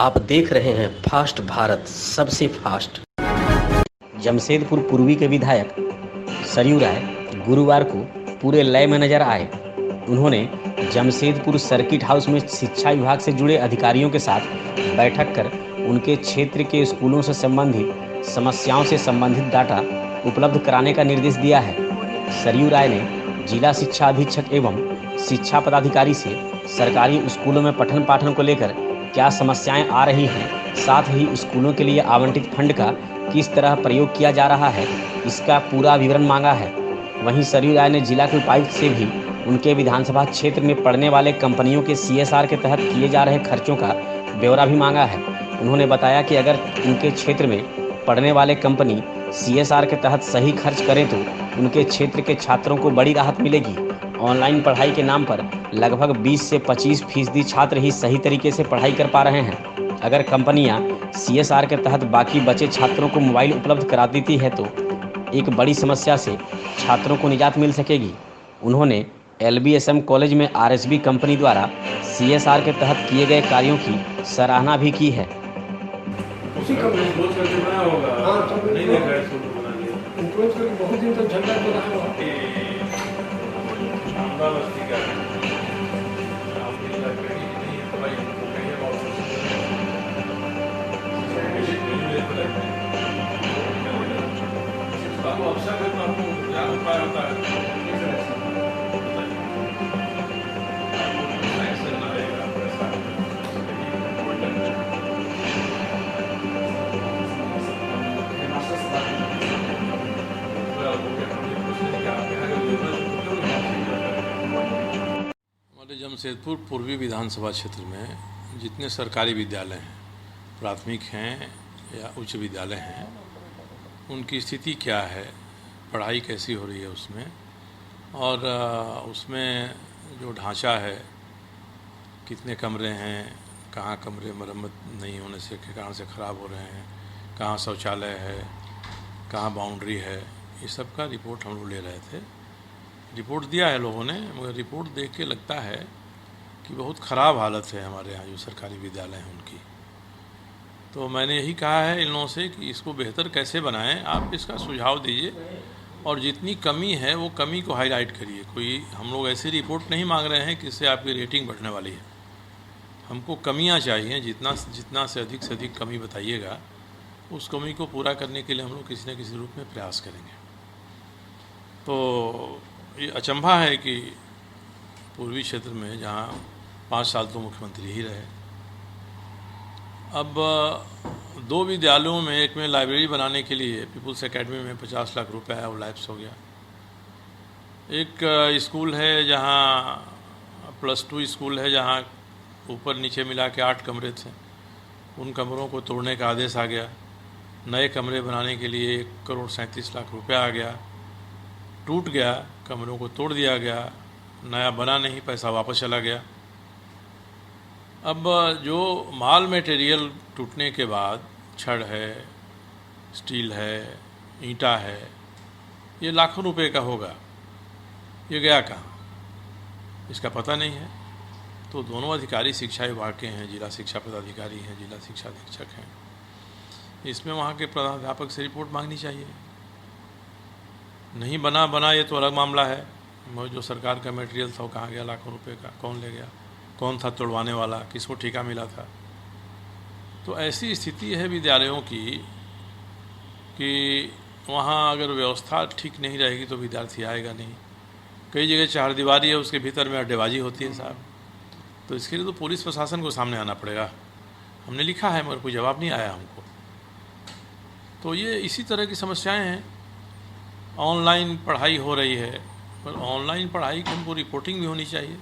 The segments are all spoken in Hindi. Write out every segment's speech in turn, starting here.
आप देख रहे हैं फास्ट भारत, सबसे फास्ट। जमशेदपुर पूर्वी के विधायक सरयू राय गुरुवार को पूरे लय में नजर आए। उन्होंने जमशेदपुर सर्किट हाउस में शिक्षा विभाग से जुड़े अधिकारियों के साथ बैठक कर उनके क्षेत्र के स्कूलों से संबंधित समस्याओं से संबंधित डाटा उपलब्ध कराने का निर्देश दिया है। सरयू राय ने जिला शिक्षा अधीक्षक एवं शिक्षा पदाधिकारी से सरकारी स्कूलों में पठन पाठन को लेकर क्या समस्याएं आ रही हैं, साथ ही स्कूलों के लिए आवंटित फंड का किस तरह प्रयोग किया जा रहा है, इसका पूरा विवरण मांगा है। वहीं सरयू राय ने जिला के उपायुक्त से भी उनके विधानसभा क्षेत्र में पड़ने वाले कंपनियों के CSR के तहत किए जा रहे खर्चों का ब्यौरा भी मांगा है। उन्होंने बताया कि अगर उनके क्षेत्र में पड़ने वाले कंपनी CSR के तहत सही खर्च करें तो उनके क्षेत्र के छात्रों को बड़ी राहत मिलेगी। ऑनलाइन पढ़ाई के नाम पर लगभग 20 से 25% छात्र ही सही तरीके से पढ़ाई कर पा रहे हैं। अगर कंपनियां CSR के तहत बाकी बचे छात्रों को मोबाइल उपलब्ध करा देती है तो एक बड़ी समस्या से छात्रों को निजात मिल सकेगी। उन्होंने LBSM कॉलेज में RSB कंपनी द्वारा CSR के तहत किए गए कार्यों की सराहना भी की है। उसी का बहुत करके बनाया होगा। नहीं देखा है इसको बनाने। इंफ्लुएंस करके बहुत दिन तक झंडा बना हुआ है। शानदार बस्ती का है। आप ये लाइब्रेरी नहीं है तो भाई कहीं और आपको अवसर है तो आपको ज्ञान उपाय होता है। हमारे जमशेदपुर पूर्वी विधानसभा क्षेत्र में जितने सरकारी विद्यालय हैं, प्राथमिक हैं या उच्च विद्यालय हैं, उनकी स्थिति क्या है, पढ़ाई कैसी हो रही है उसमें, और उसमें जो ढांचा है, कितने कमरे हैं, कहाँ कमरे मरम्मत नहीं होने से के कारण से ख़राब हो रहे हैं, कहाँ शौचालय है, कहाँ बाउंड्री है, ये सब का रिपोर्ट हम लोग ले रहे थे। रिपोर्ट दिया है लोगों ने, मगर रिपोर्ट देख के लगता है कि बहुत ख़राब हालत है हमारे यहाँ जो सरकारी विद्यालय हैं उनकी। तो मैंने यही कहा है इन लोगों से कि इसको बेहतर कैसे बनाएं, आप इसका सुझाव दीजिए और जितनी कमी है वो कमी को हाईलाइट करिए। कोई हम लोग ऐसी रिपोर्ट नहीं मांग रहे हैं कि इससे आपकी रेटिंग बढ़ने वाली है। हमको कमियाँ चाहिए, जितना से अधिक कमी बताइएगा उस कमी को पूरा करने के लिए हम लोग किसी न किसी रूप में प्रयास करेंगे। तो ये अचंभा है कि पूर्वी क्षेत्र में जहाँ 5 साल तो मुख्यमंत्री ही रहे, अब 2 विद्यालयों में, एक में लाइब्रेरी बनाने के लिए पीपुल्स एकेडमी में 50 लाख रुपए है, वो लैप्स हो गया। एक स्कूल है जहाँ +2 स्कूल है, जहाँ ऊपर नीचे मिला के 8 कमरे थे, उन कमरों को तोड़ने का आदेश आ गया। नए कमरे बनाने के लिए 1,37,00,000 रुपये आ गया, टूट गया, कमरों को तोड़ दिया गया, नया बना नहीं, पैसा वापस चला गया। अब जो माल मटेरियल टूटने के बाद, छड़ है, स्टील है, ईंटा है, ये लाखों रुपए का होगा, ये गया कहाँ, इसका पता नहीं है। तो दोनों अधिकारी शिक्षा विभाग के हैं, जिला शिक्षा पदाधिकारी हैं, जिला शिक्षा अधीक्षक हैं, इसमें वहाँ के प्रधानाध्यापक से रिपोर्ट मांगनी चाहिए। नहीं बना ये तो अलग मामला है, जो सरकार का मटेरियल था वो कहाँ गया, लाखों रुपए का, कौन ले गया, कौन था तोड़वाने वाला, किसको ठेका मिला था। तो ऐसी स्थिति है विद्यालयों की कि वहाँ अगर व्यवस्था ठीक नहीं रहेगी तो विद्यार्थी आएगा नहीं। कई जगह 4 दीवारी है, उसके भीतर में अड्डेबाजी होती है साहब। तो इसके लिए तो पुलिस प्रशासन को सामने आना पड़ेगा। हमने लिखा है मगर कोई जवाब नहीं आया हमको। तो ये इसी तरह की समस्याएं हैं। ऑनलाइन पढ़ाई हो रही है, पर ऑनलाइन पढ़ाई की हमको रिपोर्टिंग भी होनी चाहिए।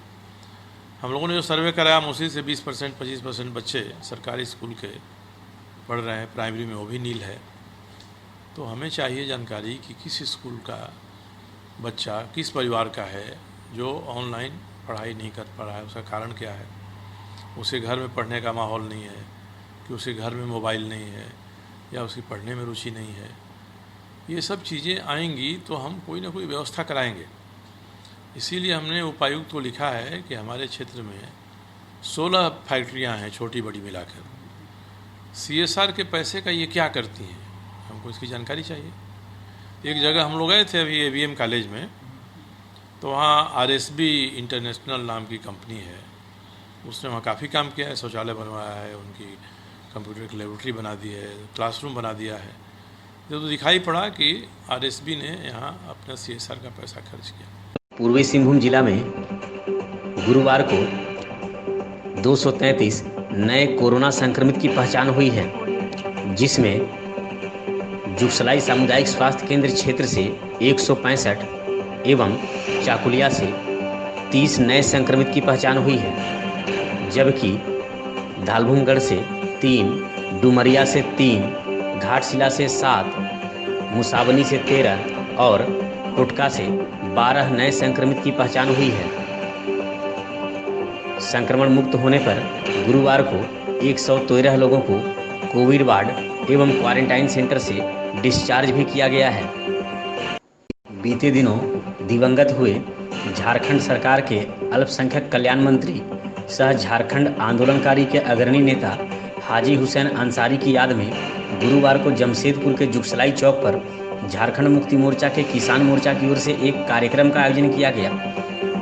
हम लोगों ने जो सर्वे कराया, मुझसे से 20% 25% बच्चे सरकारी स्कूल के पढ़ रहे हैं, प्राइमरी में वो भी नील है। तो हमें चाहिए जानकारी कि किस स्कूल का बच्चा किस परिवार का है जो ऑनलाइन पढ़ाई नहीं कर पा रहा है, उसका कारण क्या है। उसे घर में पढ़ने का माहौल नहीं है, कि उसे घर में मोबाइल नहीं है, या उसकी पढ़ने में रुचि नहीं है। ये सब चीज़ें आएंगी तो हम कोई ना कोई व्यवस्था कराएंगे। इसीलिए हमने उपायुक्त को लिखा है कि हमारे क्षेत्र में 16 फैक्ट्रियां हैं, छोटी बड़ी मिलाकर, CSR के पैसे का ये क्या करती हैं, हमको इसकी जानकारी चाहिए। एक जगह हम लोग गए थे अभी AVM कॉलेज में, तो वहाँ RSB इंटरनेशनल नाम की कंपनी है, उसने वहाँ काफ़ी काम किया है, शौचालय बनवाया है, उनकी कंप्यूटर की लेबोरेटरी बना दी है, क्लासरूम बना दिया है। तो दिखाई पड़ा कि RSB ने यहाँ अपना CSR का पैसा खर्च किया। पूर्वी सिंहभूम जिला में गुरुवार को 233 नए कोरोना संक्रमित की पहचान हुई है, जिसमें जुगसलाई सामुदायिक स्वास्थ्य केंद्र क्षेत्र से 165 एवं चाकुलिया से 30 नए संक्रमित की पहचान हुई है, जबकि धालभूमगढ़ से 3, डुमरिया से 3, घाटशिला से 7, मुसावनी से 13 और टोटका से 12 नए संक्रमित की पहचान हुई है। संक्रमण मुक्त होने पर गुरुवार को 113 लोगों को कोविड वार्ड एवं क्वारंटाइन सेंटर से डिस्चार्ज भी किया गया है। बीते दिनों दिवंगत हुए झारखंड सरकार के अल्पसंख्यक कल्याण मंत्री सह झारखंड आंदोलनकारी के अग्रणी नेता हाजी हुसैन अंसारी की याद में गुरुवार को जमशेदपुर के जुगसलाई चौक पर झारखंड मुक्ति मोर्चा के किसान मोर्चा की ओर से एक कार्यक्रम का आयोजन किया गया।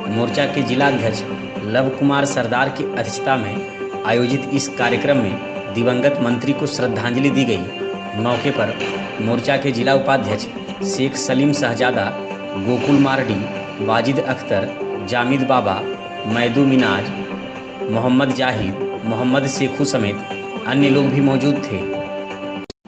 मोर्चा के जिला अध्यक्ष लव कुमार सरदार की अध्यक्षता में आयोजित इस कार्यक्रम में दिवंगत मंत्री को श्रद्धांजलि दी गई। मौके पर मोर्चा के जिला उपाध्यक्ष शेख सलीम शहजादा, गोकुल मार्डी, वाजिद अख्तर, जामिद बाबा, मैदू मिनाज, मोहम्मद जाहिद, मोहम्मद शेखू समेत अन्य लोग भी मौजूद थे।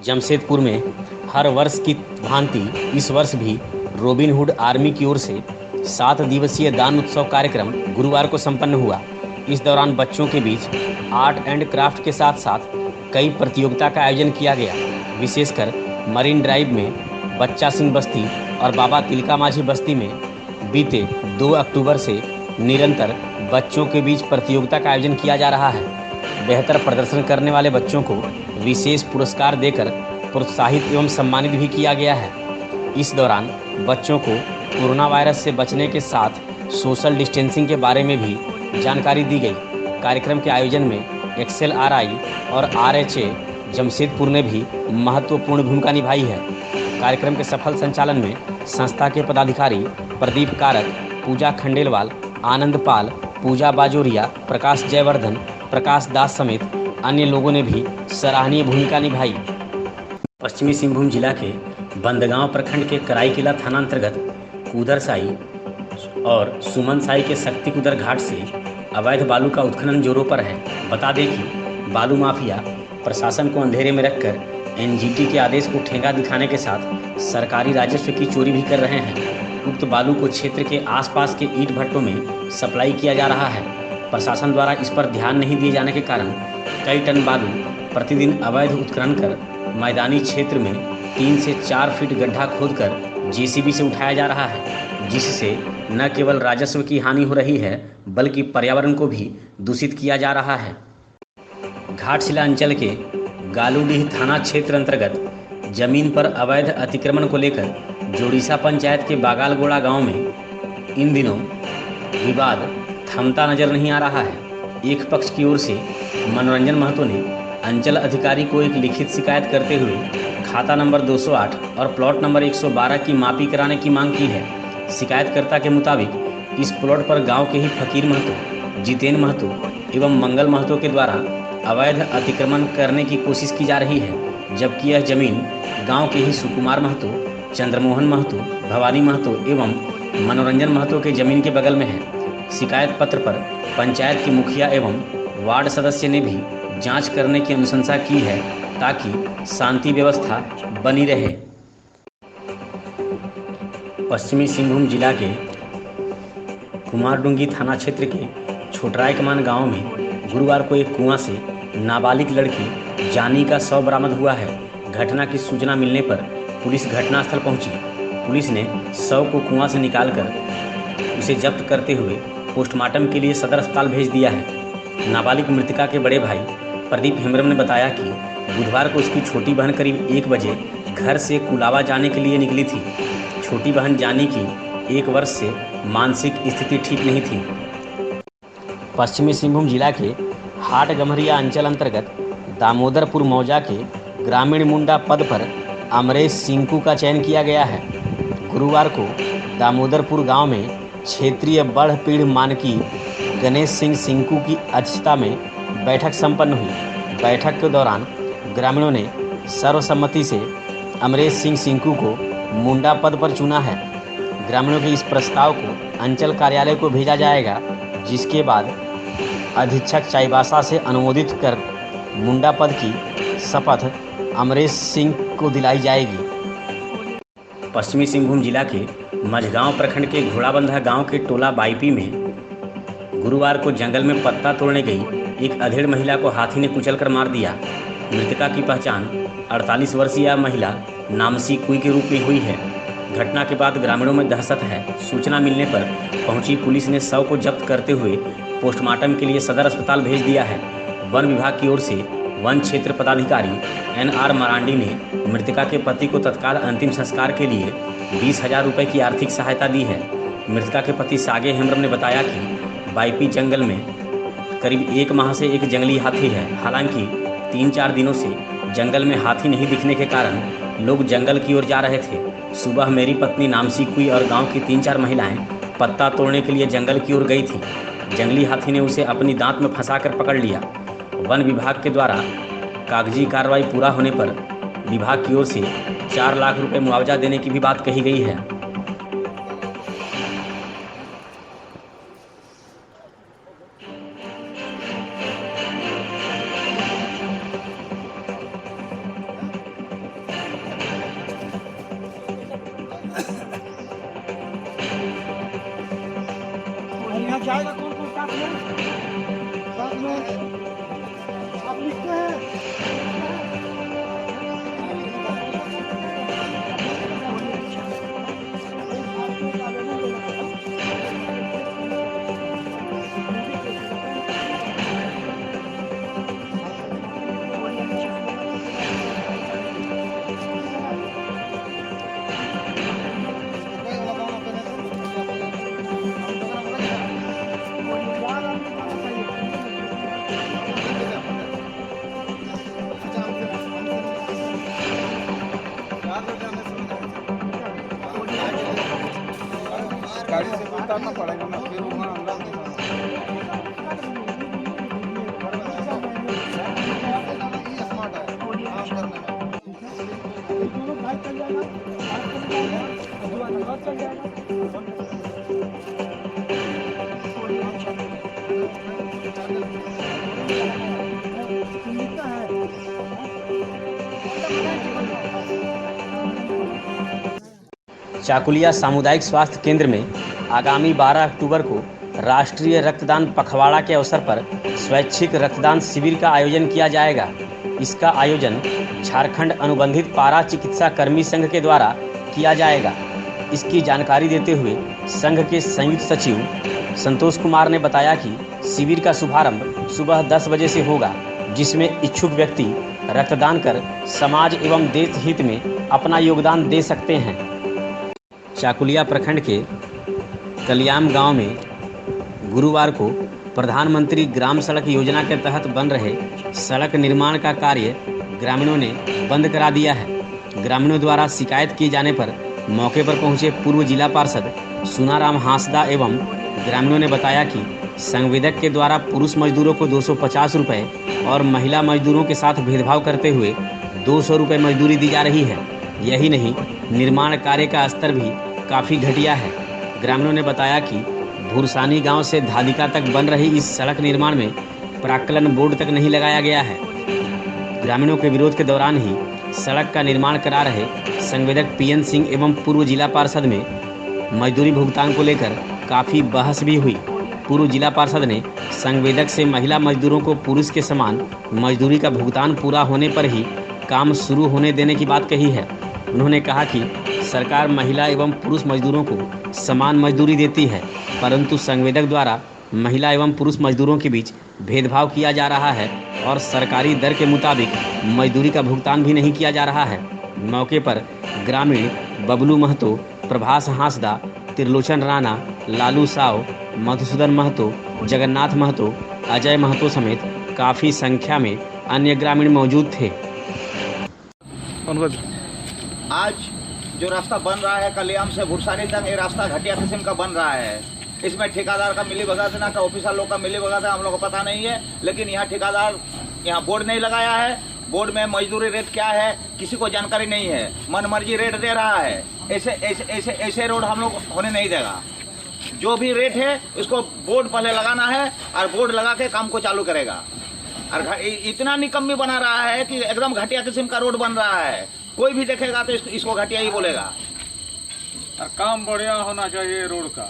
जमशेदपुर में हर वर्ष की भांति इस वर्ष भी रॉबिनहुड आर्मी की ओर से 7 दिवसीय दान उत्सव कार्यक्रम गुरुवार को संपन्न हुआ। इस दौरान बच्चों के बीच आर्ट एंड क्राफ्ट के साथ साथ कई प्रतियोगिता का आयोजन किया गया। विशेषकर मरीन ड्राइव में बच्चा सिंह बस्ती और बाबा तिलका माझी बस्ती में बीते 2 अक्टूबर से निरंतर बच्चों के बीच प्रतियोगिता का आयोजन किया जा रहा है। बेहतर प्रदर्शन करने वाले बच्चों को विशेष पुरस्कार देकर प्रोत्साहित एवं सम्मानित भी किया गया है। इस दौरान बच्चों को कोरोना वायरस से बचने के साथ सोशल डिस्टेंसिंग के बारे में भी जानकारी दी गई। कार्यक्रम के आयोजन में XLRI और RHA जमशेदपुर ने भी महत्वपूर्ण भूमिका निभाई है। कार्यक्रम के सफल संचालन में संस्था के पदाधिकारी प्रदीप कारक, पूजा खंडेलवाल, आनंद पाल, पूजा बाजोरिया, प्रकाश जयवर्धन, प्रकाश दास समेत अन्य लोगों ने भी सराहनीय भूमिका निभाई। पश्चिमी सिंहभूम जिला के बंदगांव प्रखंड के कराईकिला थाना अंतर्गत कुदरसाई और सुमनसाई के शक्ति कुदर घाट से अवैध बालू का उत्खनन जोरों पर है। बता दें कि बालू माफिया प्रशासन को अंधेरे में रखकर NGT के आदेश को ठेंगा दिखाने के साथ सरकारी राजस्व की चोरी भी कर रहे हैं। उक्त बालू को क्षेत्र के आसपास के ईंट भट्टों में सप्लाई किया जा रहा है। प्रशासन द्वारा इस पर ध्यान नहीं दिए जाने के कारण कई टन बालू प्रतिदिन अवैध उत्खनन कर मैदानी क्षेत्र में 3 से 4 फीट गड्ढा खोदकर JCB से उठाया जा रहा है, जिससे न केवल राजस्व की हानि हो रही है बल्कि पर्यावरण को भी दूषित किया जा रहा है। घाटशिला अंचल के गालूडीह थाना क्षेत्र अंतर्गत जमीन पर अवैध अतिक्रमण को लेकर जोड़ीसा पंचायत के बागालगोड़ा गांव में इन दिनों विवाद थमता नजर नहीं आ रहा है। एक पक्ष की ओर से मनोरंजन महतो ने अंचल अधिकारी को एक लिखित शिकायत करते हुए खाता नंबर 208 और प्लॉट नंबर 112 की मापी कराने की मांग की है। शिकायतकर्ता के मुताबिक इस प्लॉट पर गांव के ही फकीर महतो, जितेन महतो एवं मंगल महतो के द्वारा अवैध अतिक्रमण करने की कोशिश की जा रही है, जबकि यह जमीन गांव के ही सुकुमार महतो, चंद्रमोहन महतो, भवानी महतो एवं मनोरंजन महतो के जमीन के बगल में है। शिकायत पत्र पर पंचायत के मुखिया एवं वार्ड सदस्य ने भी जांच करने की अनुशंसा की है ताकि शांति व्यवस्था बनी रहे। पश्चिमी सिंहभूम जिला के कुमारडुंगी थाना क्षेत्र के छोटरायकमान गांव में गुरुवार को एक कुआं से नाबालिग लड़की जानी का शव बरामद हुआ है। घटना की सूचना मिलने पर पुलिस घटनास्थल पहुंची। पुलिस ने शव को कुआं से निकालकर उसे जब्त करते हुए पोस्टमार्टम के लिए सदर अस्पताल भेज दिया है। नाबालिग मृतका के बड़े भाई प्रदीप हेम्ब्रम ने बताया कि बुधवार को उसकी छोटी बहन करीब 1 बजे घर से कुलावा जाने के लिए निकली थी। छोटी बहन जानी की 1 वर्ष से मानसिक स्थिति ठीक नहीं थी। पश्चिमी सिंहभूम जिला के हाट गम्हरिया अंचल अंतर्गत दामोदरपुर मौजा के ग्रामीण मुंडा पद पर अमरेश सिंकू का चयन किया गया है। गुरुवार को दामोदरपुर गांव में क्षेत्रीय बढ़ मानकी गणेश सिंह सिंकू की अध्यक्षता में बैठक संपन्न हुई। बैठक के दौरान ग्रामीणों ने सर्वसम्मति से अमरेश सिंह सिंकू को मुंडा पद पर चुना है। ग्रामीणों के इस प्रस्ताव को अंचल कार्यालय को भेजा जाएगा, जिसके बाद अधीक्षक चाईबासा से अनुमोदित कर मुंडा पद की शपथ अमरेश सिंह को दिलाई जाएगी। पश्चिमी सिंहभूम जिला के मझगांव प्रखंड के घोड़ाबंधा गांव के टोला बाईपी में गुरुवार को जंगल में पत्ता तोड़ने गई एक अधेड़ महिला को हाथी ने कुचलकर मार दिया। मृतका की पहचान 48 वर्षीय महिला नामसी कुई के रूप में हुई है। घटना के बाद ग्रामीणों में दहशत है। सूचना मिलने पर पहुंची पुलिस ने शव को जब्त करते हुए पोस्टमार्टम के लिए सदर अस्पताल भेज दिया है। वन विभाग की ओर से वन क्षेत्र पदाधिकारी NR मरांडी ने मृतका के पति को तत्काल अंतिम संस्कार के लिए 20,000 रुपये की आर्थिक सहायता दी है। मृतका के पति सागे हेम्ब्रम ने बताया कि बाईपी जंगल में करीब 1 माह से एक जंगली हाथी है। हालांकि 3-4 दिनों से जंगल में हाथी नहीं दिखने के कारण लोग जंगल की ओर जा रहे थे। सुबह मेरी पत्नी नामसी कुई और गांव की 3-4 महिलाएं पत्ता तोड़ने के लिए जंगल की ओर गई थी। जंगली हाथी ने उसे अपनी दांत में फंसाकर पकड़ लिया। वन विभाग के द्वारा कागजी कार्रवाई पूरा होने पर विभाग की ओर से 4 लाख रुपए मुआवजा देने की भी बात कही गई है। यहाँ जाएगा कौन कौन साथ में आप लिखते हैं। गाड़ी से उतारना पड़ेगा ना, फिर वहाँ अंदर चाकुलिया सामुदायिक स्वास्थ्य केंद्र में आगामी 12 अक्टूबर को राष्ट्रीय रक्तदान पखवाड़ा के अवसर पर स्वैच्छिक रक्तदान शिविर का आयोजन किया जाएगा। इसका आयोजन झारखंड अनुबंधित पारा चिकित्सा कर्मी संघ के द्वारा किया जाएगा। इसकी जानकारी देते हुए संघ के संयुक्त सचिव संतोष कुमार ने बताया कि शिविर का शुभारंभ सुबह 10 बजे से होगा, जिसमें इच्छुक व्यक्ति रक्तदान कर समाज एवं देश हित में अपना योगदान दे सकते हैं। चाकुलिया प्रखंड के कलियाम गांव में गुरुवार को प्रधानमंत्री ग्राम सड़क योजना के तहत बन रहे सड़क निर्माण का कार्य ग्रामीणों ने बंद करा दिया है। ग्रामीणों द्वारा शिकायत किए जाने पर मौके पर पहुंचे पूर्व जिला पार्षद सुनाराम हांसदा एवं ग्रामीणों ने बताया कि संवेदक के द्वारा पुरुष मजदूरों को 250 रुपये और महिला मजदूरों के साथ भेदभाव करते हुए 200 रुपये मजदूरी दी जा रही है। यही नहीं, निर्माण कार्य का स्तर भी काफ़ी घटिया है। ग्रामीणों ने बताया कि भूरसानी गांव से धादिका तक बन रही इस सड़क निर्माण में प्राक्कलन बोर्ड तक नहीं लगाया गया है। ग्रामीणों के विरोध के दौरान ही सड़क का निर्माण करा रहे संवेदक PN सिंह एवं पूर्व जिला पार्षद में मजदूरी भुगतान को लेकर काफ़ी बहस भी हुई। पूर्व जिला पार्षद ने संवेदक से महिला मजदूरों को पुरुष के समान मजदूरी का भुगतान पूरा होने पर ही काम शुरू होने देने की बात कही है। उन्होंने कहा कि सरकार महिला एवं पुरुष मजदूरों को समान मजदूरी देती है, परंतु संवेदक द्वारा महिला एवं पुरुष मजदूरों के बीच भेदभाव किया जा रहा है और सरकारी दर के मुताबिक मजदूरी का भुगतान भी नहीं किया जा रहा है। मौके पर ग्रामीण बबलू महतो, प्रभास हांसदा, त्रिलोचन राणा, लालू साव, मधुसूदन महतो, जगन्नाथ महतो, अजय महतो समेत काफ़ी संख्या में अन्य ग्रामीण मौजूद थे। आज जो रास्ता बन रहा है कलियाम से भुरसानी तक, ये रास्ता घटिया किस्म का बन रहा है। इसमें ठेकेदार का मिली भगत ना, ऑफिसर लोग का मिली भगत है, हम लोग को पता नहीं है। लेकिन यहाँ ठेकेदार यहाँ बोर्ड नहीं लगाया है, बोर्ड में मजदूरी रेट क्या है किसी को जानकारी नहीं है, मनमर्जी रेट दे रहा है। ऐसे ऐसे ऐसे ऐसे रोड हम लोग होने नहीं देगा। जो भी रेट है इसको बोर्ड पहले लगाना है और बोर्ड लगा के काम को चालू करेगा। और इतना निकम्मी बना रहा है कि एकदम घटिया किस्म का रोड बन रहा है। कोई भी देखेगा तो इसको घटिया ही बोलेगा। और काम बढ़िया होना चाहिए रोड का।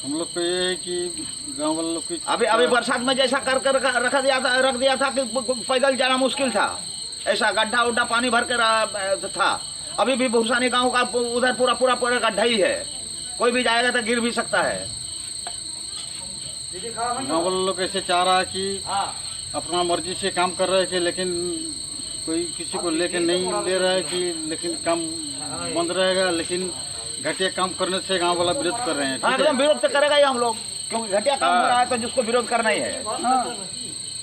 हम लोग को ये है कि गांव वाले लोग की अभी बरसात में जैसा कर रख दिया था कि पैदल जाना मुश्किल था। ऐसा गड्ढा उड्ढा पानी भर के था। अभी भी भूसानी गांव का उधर पूरा गड्ढा ही है, कोई भी जाएगा तो गिर भी सकता है। गांव वाले लोग ऐसे चाह रहा है कि अपना मर्जी से काम कर रहे हैं कि लेकिन कोई किसी को लेके नहीं दे रहा है कि लेकिन काम बंद रहेगा। लेकिन घटिया काम करने से गांव वाला विरोध कर रहे हैं। एकदम विरोध तो करेगा ही हम लोग, क्योंकि घटिया काम हो रहा है तो जिसको विरोध करना ही है।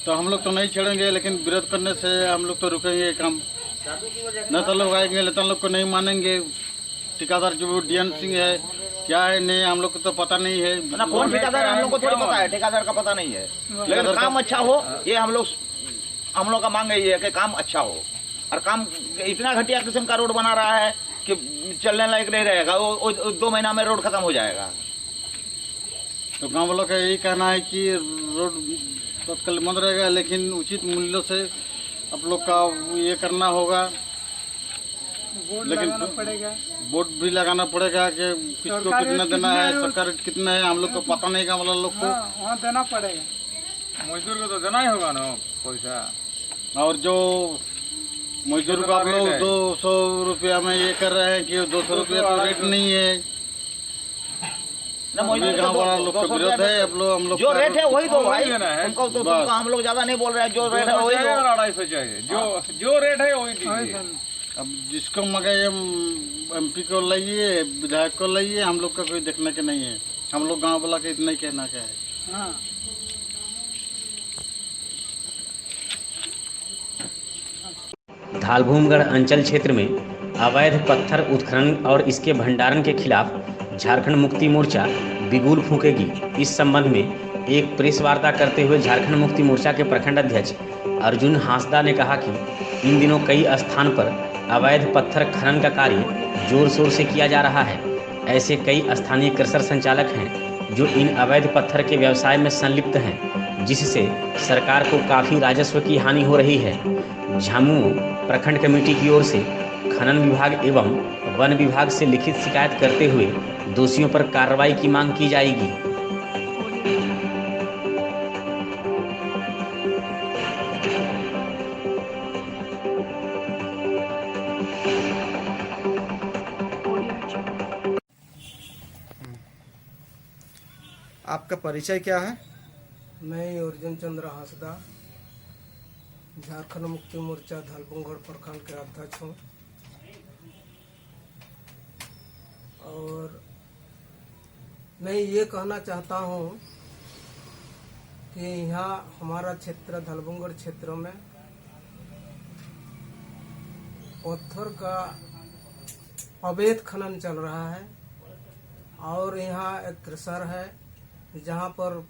तो हम लोग तो नहीं छोड़ेंगे, लेकिन विरोध करने से हम लोग तो रुकेंगे काम। नेता लोग आएंगे, नेता लोग को नहीं मानेंगे। ठेकेदार जो डीएन सिंह है क्या है नहीं हम लोग को तो पता नहीं है ना। कौन ठेकेदार हम लोग को थोड़ी पता है, ठेकेदार का पता नहीं है। लेकिन काम अच्छा हो ये हम लोग का मांग यही है कि काम अच्छा हो। और काम इतना घटिया किस्म का रोड बना रहा है कि चलने लायक नहीं रहेगा। वो 2 महीना में रोड खत्म हो जाएगा। तो गांव वालों का यही कहना है कि रोड तत्काल बंद रहेगा, लेकिन उचित मूल्यों से आप लोग का ये करना होगा। लेकिन बोर्ड भी लगाना पड़ेगा कि किसको कितना देना है, सरकार कितना है हम लोग को पता नहीं। गाँव वाला लोग को वहाँ देना पड़ेगा, मजदूर को तो देना ही होगा ना पैसा। और जो मजदूर को आप लोग 200 रुपया में ये कर रहे हैं कि 200 रुपया तो रेट नहीं है। गाँव वाला लोग का विरोध है। हम लोग जो रेट है वही दो भाई, उनको तो हम लोग ज्यादा नहीं बोल रहे हैं। जो रेट है वही दो। 250 चाहिए, जो रेट है वही दीजिए। अब जिसको मगे MP को लाइए, विधायक को लाइए, हम लोग का कोई देखने के नहीं है। हम लोग गांव वाला का इतना ही कहना क्या है। धालभूमगढ़ अंचल क्षेत्र में अवैध पत्थर उत्खनन और इसके भंडारण के खिलाफ झारखंड मुक्ति मोर्चा बिगुल फूंकेगी। इस संबंध में एक प्रेस वार्ता करते हुए झारखंड मुक्ति मोर्चा के प्रखंड अध्यक्ष अर्जुन हांसदा ने कहा कि इन दिनों कई स्थान पर अवैध पत्थर खनन का कार्य जोर शोर से किया जा रहा है। ऐसे कई स्थानीय क्रशर संचालक हैं जो इन अवैध पत्थर के व्यवसाय में संलिप्त हैं, जिससे सरकार को काफ़ी राजस्व की हानि हो रही है। झामुमो प्रखंड कमेटी की ओर से खनन विभाग एवं वन विभाग से लिखित शिकायत करते हुए दोषियों पर कार्रवाई की मांग की जाएगी। आपका परिचय क्या है? मैं अर्जुन चंद्र हांसदा झारखंड मुक्ति मोर्चा धालभूमगढ़ प्रखंड के अध्यक्ष हूँ। और मैं ये कहना चाहता हूँ कि यहाँ हमारा क्षेत्र धालभूमगढ़ क्षेत्र में पत्थर का अवैध खनन चल रहा है। और यहाँ एक क्रशर है जहाँ पर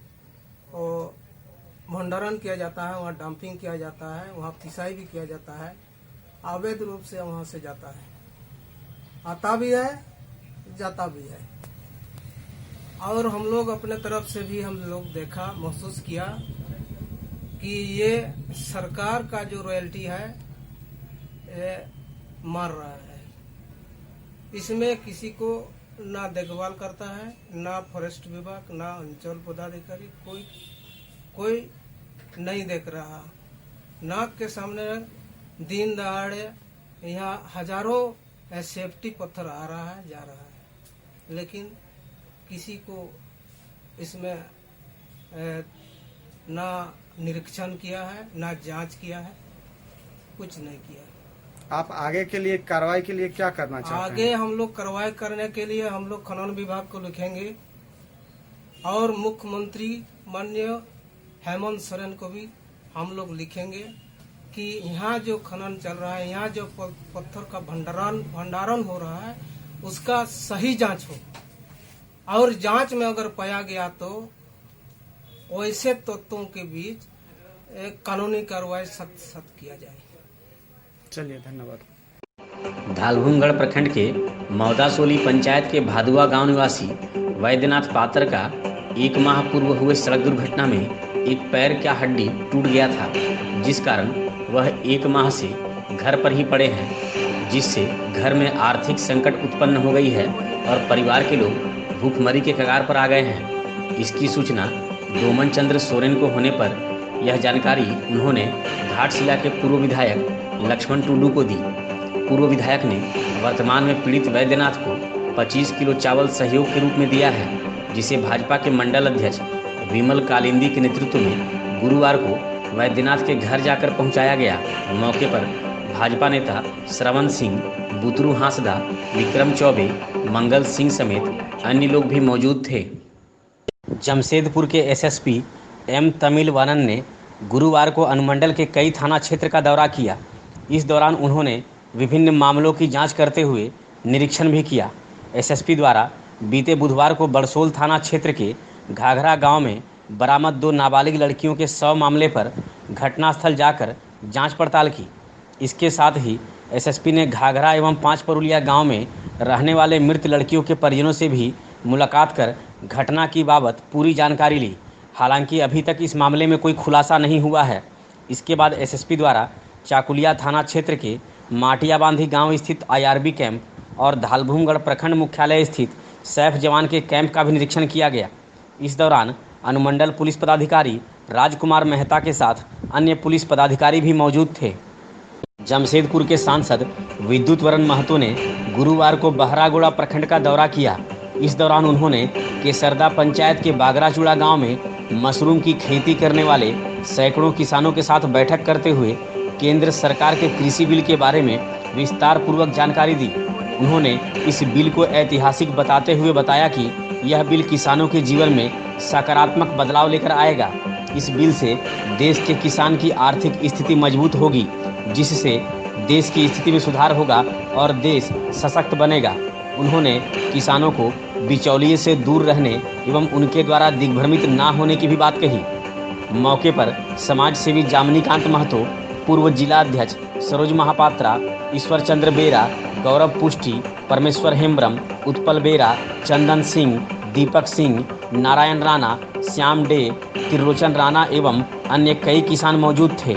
भंडारण किया जाता है, वहाँ डंपिंग किया जाता है, वहाँ पिसाई भी किया जाता है। अवैध रूप से वहाँ से जाता है, आता भी है, जाता भी है। और हम लोग अपने तरफ से भी हम लोग देखा, महसूस किया कि ये सरकार का जो रॉयल्टी है ये मार रहा है। इसमें किसी को ना देखभाल करता है, ना फॉरेस्ट विभाग, ना अंचल पदाधिकारी, कोई नहीं देख रहा। नाक के सामने दिन दहाड़े यहाँ हजारों सेफ्टी पत्थर आ रहा है, जा रहा है, लेकिन किसी को इसमें ना निरीक्षण किया है, ना जांच किया है, कुछ नहीं किया। आप आगे के लिए कार्रवाई के लिए क्या करना चाहते हैं? आगे हम लोग कार्रवाई करने के लिए हम लोग खनन विभाग को लिखेंगे और मुख्यमंत्री माननीय हेमंत सोरेन को भी हम लोग लिखेंगे कि यहाँ जो खनन चल रहा है, यहाँ जो पत्थर का भंडारण हो रहा है, उसका सही जांच हो और जांच में अगर पाया गया तो वैसे तत्वों के बीच एक कानूनी कार्रवाई सख्त किया जाए। चलिए, धन्यवाद। धालभूमगढ़ प्रखंड के मौदासोली पंचायत के भादुआ गांव निवासी वैद्यनाथ पात्र का 1 माह पूर्व हुए सड़क दुर्घटना में एक पैर का हड्डी टूट गया था, जिस कारण वह 1 माह से घर पर ही पड़े हैं, जिससे घर में आर्थिक संकट उत्पन्न हो गई है और परिवार के लोग भूखमरी के कगार पर आ गए हैं। इसकी सूचना डोमन चंद्र सोरेन को होने पर यह जानकारी उन्होंने घाटशिला के पूर्व विधायक लक्ष्मण टुडू को दी। पूर्व विधायक ने वर्तमान में पीड़ित वैद्यनाथ को 25 किलो चावल सहयोग के रूप में दिया है, जिसे भाजपा के मंडल अध्यक्ष विमल कालिंदी के नेतृत्व में गुरुवार को वैद्यनाथ के घर जाकर पहुंचाया गया। मौके पर भाजपा नेता श्रवण सिंह, बुतरू हांसदा, विक्रम चौबे, मंगल सिंह समेत अन्य लोग भी मौजूद थे। जमशेदपुर के एसएसपी एम तमिलवानन ने गुरुवार को अनुमंडल के कई थाना क्षेत्र का दौरा किया। इस दौरान उन्होंने विभिन्न मामलों की जांच करते हुए निरीक्षण भी किया। एसएसपी द्वारा बीते बुधवार को बड़सोल थाना क्षेत्र के घाघरा गांव में बरामद 2 नाबालिग लड़कियों के 100 मामले पर घटनास्थल जाकर जांच पड़ताल की। इसके साथ ही एसएसपी ने घाघरा एवं 5 परुलिया गांव में रहने वाले मृत लड़कियों के परिजनों से भी मुलाकात कर घटना की बाबत पूरी जानकारी ली। हालांकि अभी तक इस मामले में कोई खुलासा नहीं हुआ है। इसके बाद एसएसपी द्वारा चाकुलिया थाना क्षेत्र के माटियाबांधी गांव स्थित आईआरबी कैंप और धालभूमगढ़ प्रखंड मुख्यालय स्थित सैफ जवान के कैंप का भी निरीक्षण किया गया। इस दौरान अनुमंडल पुलिस पदाधिकारी राजकुमार मेहता के साथ अन्य पुलिस पदाधिकारी भी मौजूद थे। जमशेदपुर के सांसद विद्युत वरण महतो ने गुरुवार को बहरागोड़ा प्रखंड का दौरा किया। इस दौरान उन्होंने केसरदा पंचायत के बागराचूड़ा गांव में मशरूम की खेती करने वाले सैकड़ों किसानों के साथ बैठक करते हुए केंद्र सरकार के कृषि बिल के बारे में विस्तार पूर्वक जानकारी दी। उन्होंने इस बिल को ऐतिहासिक बताते हुए बताया कि यह बिल किसानों के जीवन में सकारात्मक बदलाव लेकर आएगा। इस बिल से देश के किसान की आर्थिक स्थिति मजबूत होगी, जिससे देश की स्थिति में सुधार होगा और देश सशक्त बनेगा। उन्होंने किसानों को बिचौलिए से दूर रहने एवं उनके द्वारा दिग्भ्रमित ना होने की भी बात कही। मौके पर समाज सेवी जामनीकांत महतो, पूर्व जिला अध्यक्ष सरोज महापात्रा, ईश्वर चंद्र बेरा, गौरव पुष्टि, परमेश्वर हेम्ब्रम, उत्पल बेरा, चंदन सिंह, दीपक सिंह, नारायण राणा, श्याम डे, त्रिलोचन राणा एवं अन्य कई किसान मौजूद थे।